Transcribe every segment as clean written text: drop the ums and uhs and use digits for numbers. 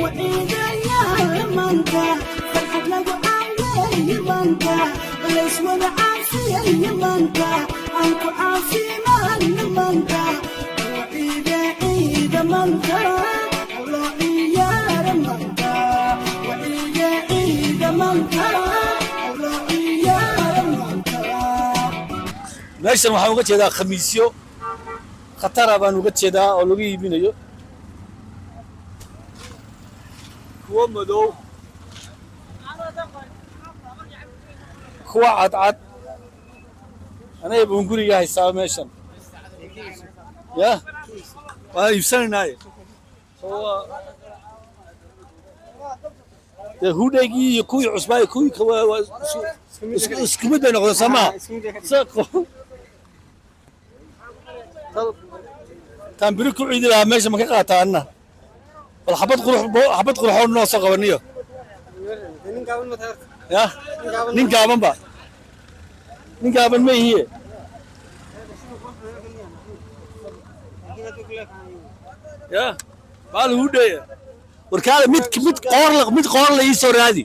وإذا يا منكا فرحت لك عالي منكا ليش ولا عافية منكا عنكو عافي من منكا وإذا منكا الله يا منكا وإذا منكا الله يا منكا meeshan waxaan uga jeedaa khamiisyo khatara baan uga jeedaa oo lagu iibinayo kuwa madow kuwa cadcad anaga baan guriga haysaa meeshan ya waa iibsanaynaye dee hudhaygii iyo kuwii cusbaa iyo kuwii isku mid bay noqdeen soomaa tan biri ku ciidi lahaa meesha ma ka qaataa anna bal xabad qurxoon noo soo qabaniyo ya nin gaabanba nin gaaban ma ihiye ya baa lagu dheeya warkaale mid qoorla ii soo raadi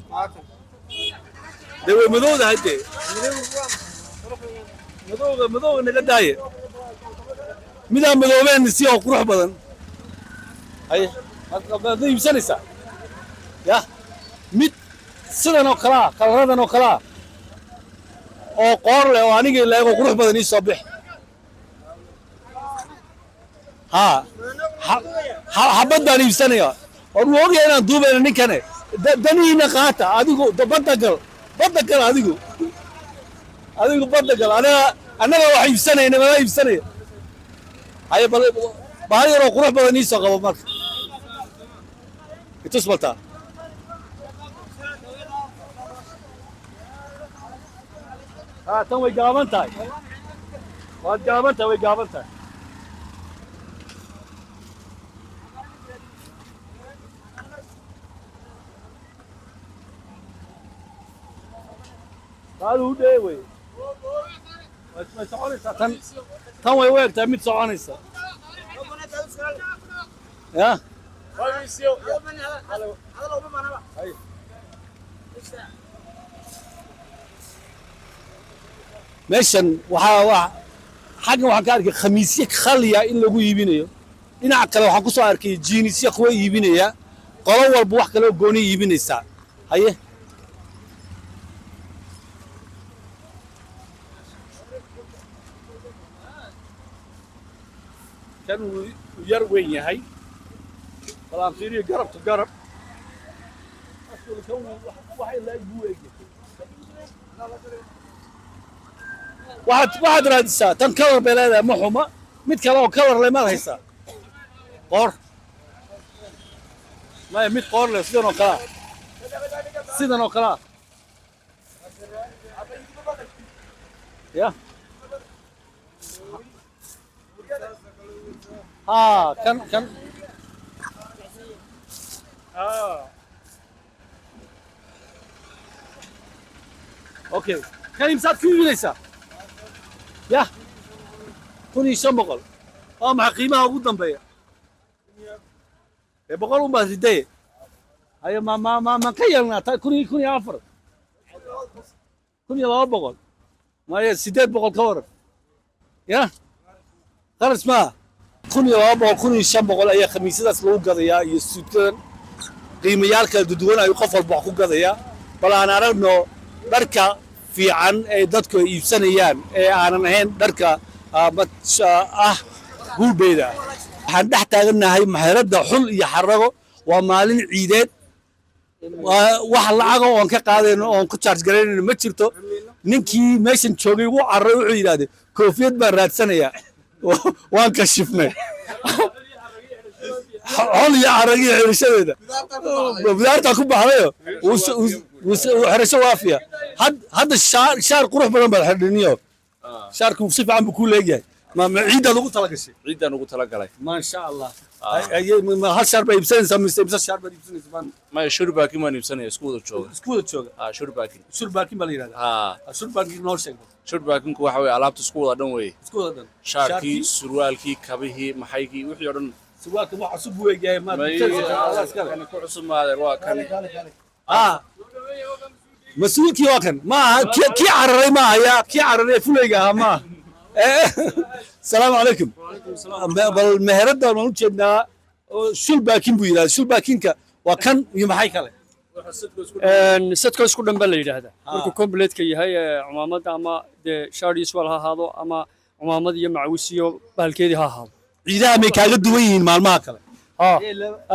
dee way madowda haddee madowga naga daaye midaan madoobeen si oo qurux badan haye ma iibsanaysaa ya mid sidan oo kalaa kalaradan oo kalaa oo qoor leh oo aniga leego qurux badan ii soo bix haa xabad baan iibsanaya war wuu ogyahay inaan duubayna ninkane danihiina qaata adigu badda gal adigu badda gal annaga wax iibsanayna mala iibsanaya haye bahal yaroo qurux badan ii soo qabo marka itus baltaa tan way gaaban tahay waad gaaban tahay way gaaban tahay قالوا ده وي ما soconaysa tan way u egtahay mid soconaysa ya meeshan waxaa xaggan waxaan ka arkay khamiisyo khaliya in lagu iibinayo dhinaca kale waxaan ku soo arkay jiinisyo kuwa iibinaya qolo walba wax kale oo gooni iibinaysaa haye kan uu yar weyn yahay balaan fiiriyo garabka garab waxaad raadisaa tan kalar bay leedahay ma xuma mid kale oo kalar leh maad haysaa qoor maya mid qoor leh sidan oo kalaa ya كان اوكي كان يمسك في ليس يا كوني شمبقل مع قيمه قدام بيا بقول ما زيدي هيا ما كيلنا كوني عفر كوني لا بقول ما هي سيدات بقول كور يا خلص ما كوني لا كوني شمبقل اي خميسداس لو غديا iyo suudkan qiimayaal kala duwan ay qof walba ku gadaya bal aan aragno dharka fiican ee dadku iibsanayaan ee aanan ahayn dharka guulbeeda waxaan dhex taaganahay maxaradda xul iyo xarago waa maalin ciideed wax lacag oo aan ka qaadayno oo aan ku charge gareynayno ma jirto ninkii meeshan joogay wuu carray wuxuu yiraahday koofiyad baan raadsanayaa waan ka shifnay حول يا عرقي حرشة بدارتها كوب عليه وحرشة وافية هذا الشعر قروح بدن بالحرنية شعر كوسيف عم بكون لقيه ما عيدا نقول تلاقي شيء عيدا نقول تلاقي ما شاء الله ما هالشعر بيبسن سمي الشعر بيبسن زمان ما شرباكي ما نبسني سكود تشوق شرباكي بالي شرباكي نورشك شرباكي كوا حوي علامة سكود أدنى وي سكود أدنى شاركي سروالكي كبيه محيكي وحيرن سواك واحد سبوي جاي ما خلاص كذا كان ku cusub maadeer waa kan اه مسؤولك واكن ما كي عرري ما يا كي عرري فليغا ما السلام عليكم بل مهرده ما وجدنا شل باكين بو يلا شل باكينك وكان يمحي كله sadka isku dhanba la yidhaahdaa markuu completka yahay cumaamada ama dee shaadhiis wal ha ahaado ama cumaamad iyo macawis iyo bahalkeedii ha ahaado ciidaha may kaaga duwan yihiin maalmaha kale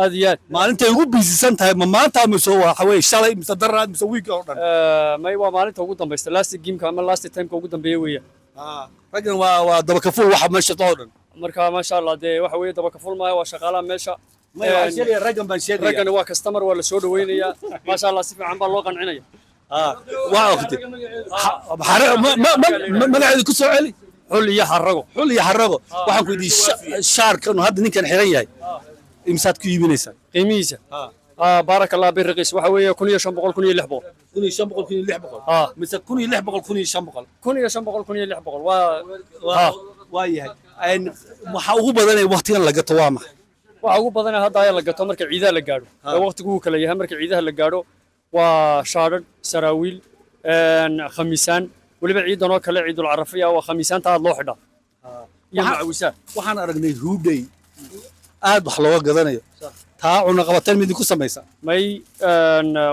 aad iyo aad maalintay ugu biisisan tahay ma maanta mise waxa weeye shalay mise daraad mise wiig oo dhan may waa maalinta ugu dambaysta last gameka ama last timeka ugu dambeeya weeyaan raggan waa daba kafuul waxa meesha oo dhan marka maasha allah dee waxa weeye daba kafuul maayo waa shaqaalaha meesha raggan baan sheegaya raggana waa customer waa la soo dhaweynayaa maasha allah si fiican baa loo qancinaya waa ogtay magaceedu ku soo celi xul iyo xarago waxaan ku yidhi shaarkan hadda ninkan xiran yahay imsaad ku iibinaysaa qiimihiisa بارك الله بالرقيس waxa weeye 1500 1600 1500 mise 1600 1500 waa yahay waxa ugu badan ee waqtigan la gato waa maxay waxa ugu badan hadda ay la gato marka ciidaha la gaaro waqtigu uu kala yahay marka ciidaha la gaaro waa shaadad saraawiil khamiisaan waliba ciidan oo kale ciidul carafiya waa khamiisaanta aad loo xidhaa iyo macawisaan waxaan aragnay huudhay aad wax looga gadanayo taa cuna qabateen mid ku samaysa may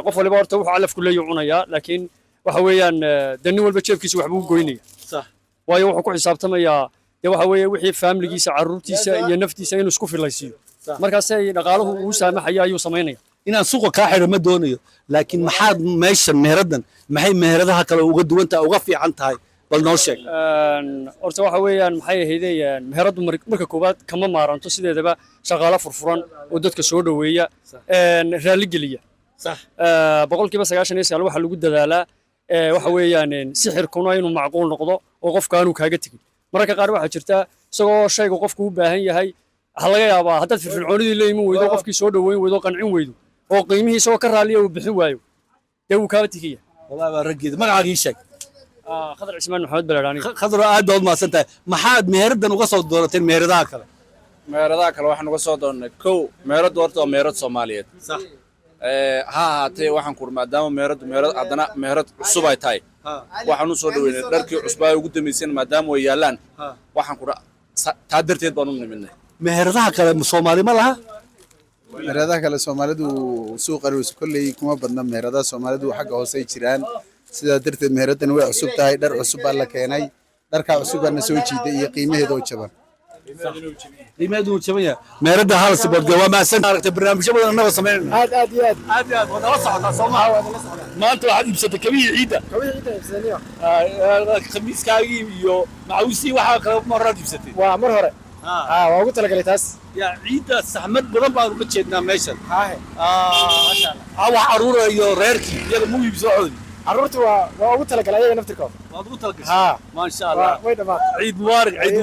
qof waliba horta wuxuu calaf ku leeyahay cunaya laakiin waxa weeyaan dani walba jeebkiisa wax buu goynaya sax waayo wuxuu ku xisaabtamayaa de waxa weeye wixii family-giisa carruurtiisa iyo naftiisa inuu isku filaysiyo markaas ay dhaqaaluhu uu saamaxaya ayuu sameynaya inaan suuqa ka xiro ma doonayo laakiin maxaad meeshan meeradan maxay meeradaha kale uga duwan tahay uga fiican tahay bal noo sheeg horta waxa weeyaan maxay ahaydeen meheradu marka koobaad kama maaranto sideedaba shaqaale furfuran oo dadka soo dhaweeya raali geliya sax boqolkiiba 99 waxa lagu dadaalaa waxa weeyaan sixirkuna inuu macquul noqdo oo qofka aanu kaaga tagin marka qaar waxa jirta isagoo shayga qofku u baahan yahay waxa laga yaabaa haddaad firfircoonidii leeymin weydo qofkii soo dhaweyn weydo qancin weydo oo qiimihiisa oo ka raaliya uu bixin waayo dee uu kaaga tigiya wallahi waa raggeed magacaaga ii sheeg khadar cismaan maxamed balaadhaani khadar aad baad mahadsan tahay maxaad meeradan uga soo doorateen meeradaha kale meeradaha kale waxaan uga soo doonnay kow meeradu horta waa meerad Soomaaliyeed sax ha ahaatee waxaan ku maadaama meerad haddana meerad cusub ay tahay waxaan u soo dhaweynay dharkii cusbaa ugu dambeysay maadaama way yaalaan waxaan ku taa darteed baan u nimidnay meheradaha kale Soomaali ma laha meheradaha kale Soomaalidu suuqa ruuska kulley kuma badna meheradaha Soomaalidu xagga hoose ay jiraan sidaa darteed meheradan way cusub tahay dhar cusub baa la keenay dharka cusub baa soo jiiday iyo qiimaheedu jaban qiimaheedu jaban yahay meherada hal sabab waa ma san aragtay barnaamijyo badan annaga sameeyna aad wada la socotaa Soomaaliya maanta waxaad iibsatay kabiyi ciida iibsaniyo khamiiskaagii iyo macawisi waxa kale marad iibsatay waa mar hore waa ugu talagalay taas يا عيدا سحمد بدن بaan uga jeednaa meeshan ma sha Allah wax aruura iyo reerkii iyaga mu iibsooday carruurtu waa ugu talagalay ayaga naftirkooda waad ugu talagashay ma sha Allah way dhamaan ciid mubarak ciid